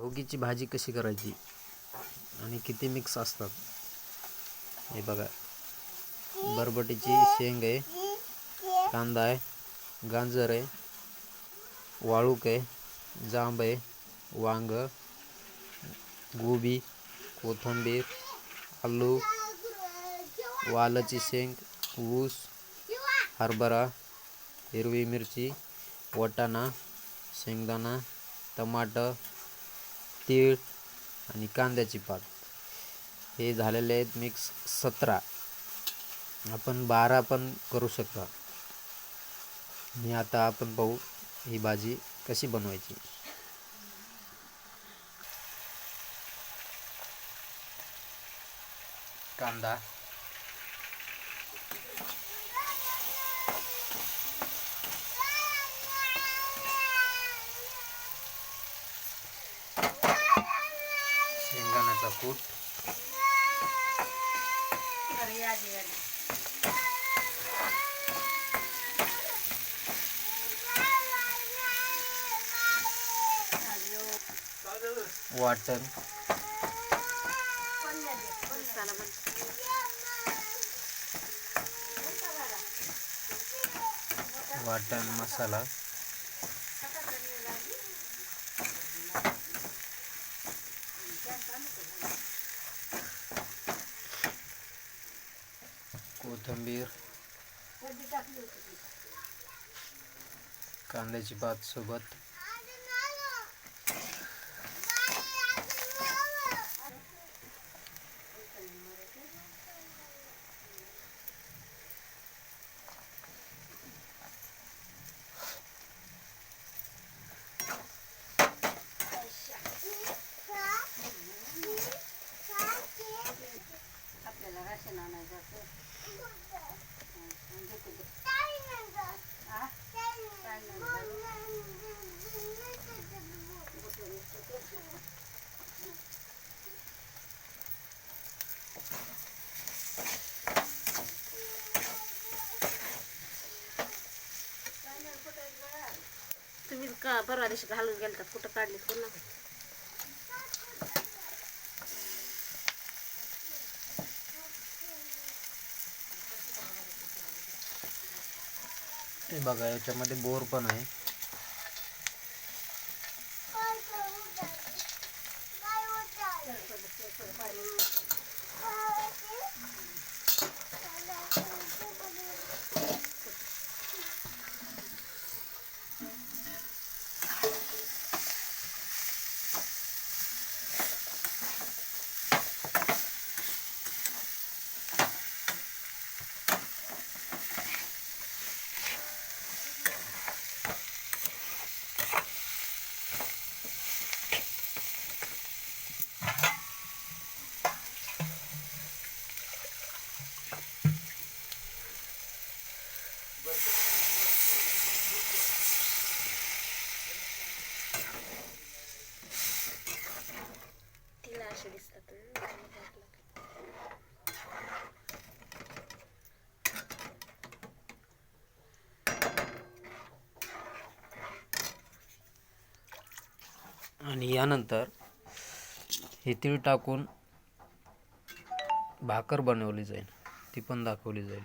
शेवगीची भाजी कशी करायची आणि किती मिक्स असतात हे बघा. बरबटीची शेंग आहे, कांदा आहे, गाजर आहे, वाळूक आहे, जांब आहे, वांग, गोबी, कोथिंबीर, आलू, वालाची शेंग, ऊस, हरभरा, हिरवी मिरची, वाटाणा, शेंगदाणा, टमाटर, तीळ आणि कांद्याची पात. हे झालेले आहेत मिक्स 17. आपण 12 पण करू शकता. आणि आता आपण पाहू ही भाजी कशी बनवायची. कांदा, शेंगदाण्याचा कूट, वाटण, मसाला, कोथिंबीर, कांद्याची पात सोबत, तुम्ही का परवा दिवशी घालून गेलतात, कुठं काढलीत कोण ना. हे बघा याच्यामध्ये बोर पण आहे. तिला असे दिसतात. आणि यानंतर हे तीळ टाकून भाकर बनवली जाईल, ती पण दाखवली जाईल.